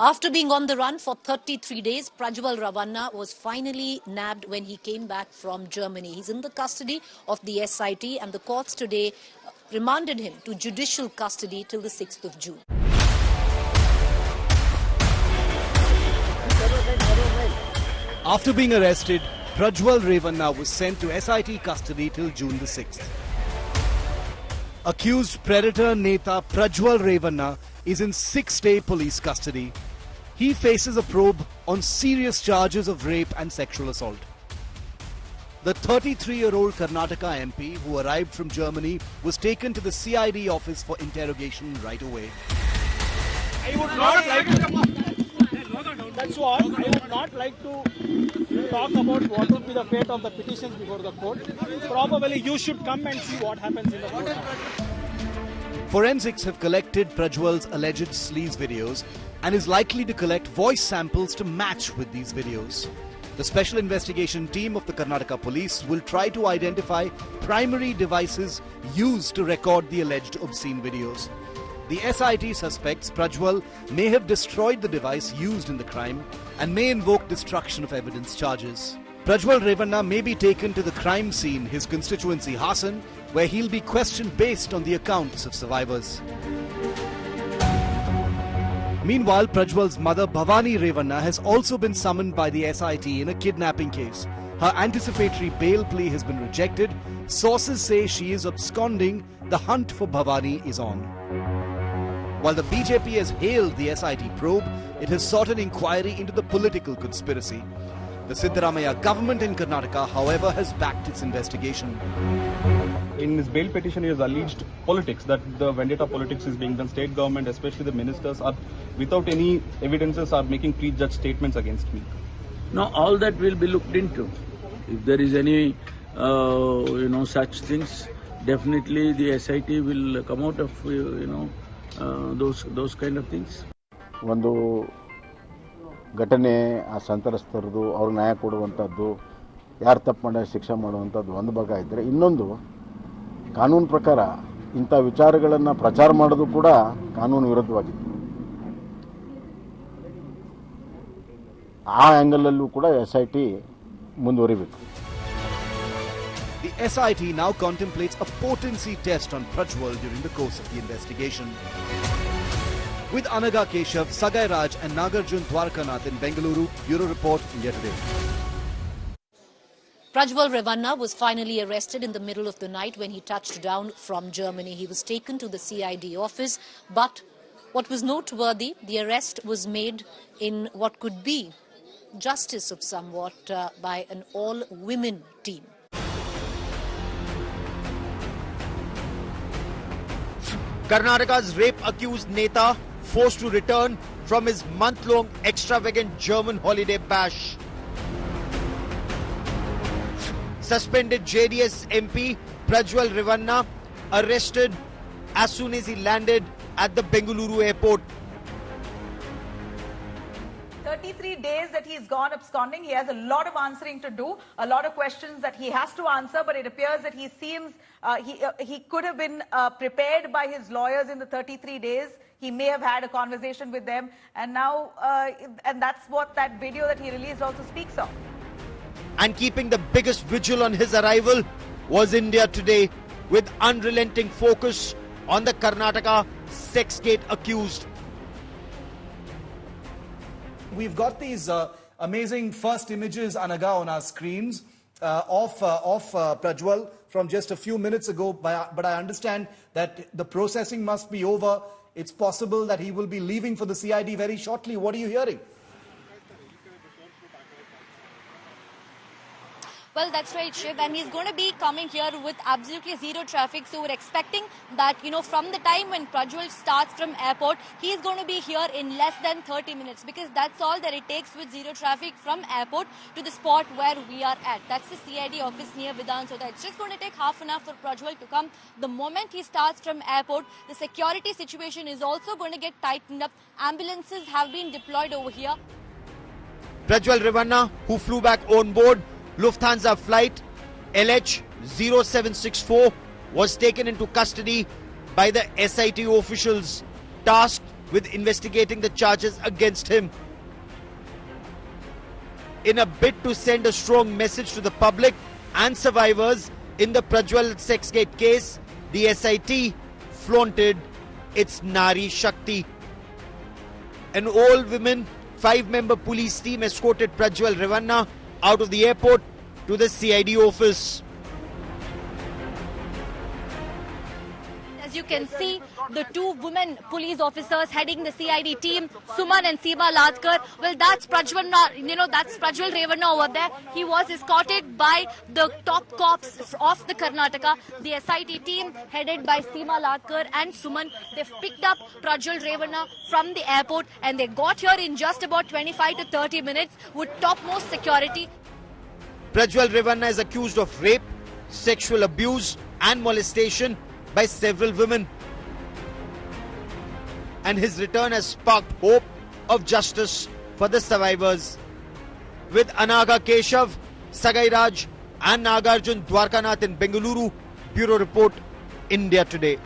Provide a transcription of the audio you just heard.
After being on the run for 33 days, Prajwal Ravanna was finally nabbed when he came back from Germany. He's in the custody of the SIT and the courts today remanded him to judicial custody till the 6th of June. After being arrested, Prajwal Ravanna was sent to SIT custody till June the 6th. Accused predator Neta Prajwal Ravanna is in 6-day police custody. He faces a probe on serious charges of rape and sexual assault. The 33-year-old Karnataka MP who arrived from Germany was taken to the CID office for interrogation right away. I would not like to, that's what, I would not like to talk about what would be the fate of the petitions before the court. Probably you should come and see what happens in the court. Forensics have collected Prajwal's alleged sleaze videos and is likely to collect voice samples to match with these videos. The special investigation team of the Karnataka police will try to identify primary devices used to record the alleged obscene videos. The SIT suspects Prajwal may have destroyed the device used in the crime and may invoke destruction of evidence charges. Prajwal Ravanna may be taken to the crime scene, his constituency Hassan, where he'll be questioned based on the accounts of survivors. Meanwhile, Prajwal's mother Bhavani Ravanna has also been summoned by the SIT in a kidnapping case. Her anticipatory bail plea has been rejected. Sources say she is absconding. The hunt for Bhavani is on. While the BJP has hailed the SIT probe, it has sought an inquiry into the political conspiracy. The Siddaramaiah government in Karnataka, however, has backed its investigation. In his bail petition, he has alleged politics, that the vendetta politics is being done. State government, especially the ministers, are without any evidences are making prejudged statements against me. No, all that will be looked into. If there is any, such things, definitely the SIT will come out of, those kind of things. ಒಂದು ಘಟನೆ ಆ ಸಂತ್ರಸ್ತರದು ಅವ್ರಿಗೆ ನ್ಯಾಯ ಕೊಡುವಂಥದ್ದು, ಯಾರು ತಪ್ಪು ಮಾಡಿದ್ರೆ ಶಿಕ್ಷೆ ಮಾಡುವಂಥದ್ದು ಒಂದು ಭಾಗ ಇದ್ದರೆ, ಇನ್ನೊಂದು ಕಾನೂನು ಪ್ರಕಾರ ಇಂಥ ವಿಚಾರಗಳನ್ನು ಪ್ರಚಾರ ಮಾಡೋದು ಕೂಡ ಕಾನೂನು ವಿರುದ್ಧವಾಗಿದೆ. ಆ ಆ್ಯಂಗಲಲ್ಲೂ ಕೂಡ SIT ಮುಂದುವರಿಬೇಕು. The SIT now contemplates a potency test on Prajwal during the course of the investigation. With Anaga Keshav, Sagai Raj and Nagarjun Dwarkanath in Bengaluru, Bureau Report, India Today. Prajwal Ravanna was finally arrested in the middle of the night when he touched down from Germany. He was taken to the CID office, but what was noteworthy, the arrest was made in what could be justice of somewhat by an all-women team. Karnataka's rape-accused Neta forced to return from his month-long extravagant German holiday bash. Suspended JDS MP Prajwal Ravanna arrested as soon as he landed at the Bengaluru airport. 33 days that he's gone absconding. He has a lot of answering to do, a lot of questions that he has to answer, but it appears that he seems he could have been prepared by his lawyers in the 33 days. He may have had a conversation with them, and now and that's what that video that he released also speaks of. And keeping the biggest vigil on his arrival was India Today, with unrelenting focus on the Karnataka sexgate accused. We've got these amazing first images, Anaga, on our screens of Prajwal from just a few minutes ago, but I understand that the processing must be over. It's possible that he will be leaving for the CID very shortly. What are you hearing? Well, that's right, Shiv, and he's going to be coming here with absolutely zero traffic. So we're expecting that, from the time when Prajwal starts from airport, he's going to be here in less than 30 minutes because that's all that it takes with zero traffic from airport to the spot where we are at. That's the CID office near Vidhan Soda. It's just going to take half an hour for Prajwal to come. The moment he starts from airport, the security situation is also going to get tightened up. Ambulances have been deployed over here. Prajwal Ravanna, who flew back on board Lufthansa flight LH0764, was taken into custody by the SIT officials tasked with investigating the charges against him. In a bid to send a strong message to the public and survivors in the Prajwal Sexgate case, the SIT flaunted its Nari Shakti. An all-women 5-member police team escorted Prajwal Revanna out of the airport to the CID office. As you can see, the two women police officers heading the CID team, Suman and Seema Ladkar. Well, that's Prajwal, that's Prajwal Revanna over there. He was escorted by the top cops of the Karnataka. The SIT team headed by Seema Ladkar and Suman. They've picked up Prajwal Revanna from the airport and they got here in just about 25 to 30 minutes with topmost security. Prajwal Revanna is accused of rape, sexual abuse and molestation by several women. And his return has sparked hope of justice for the survivors. With Anaga Keshav, Sagai Raj and Nagarjun Dwarkanath in Bengaluru, Bureau Report, India Today.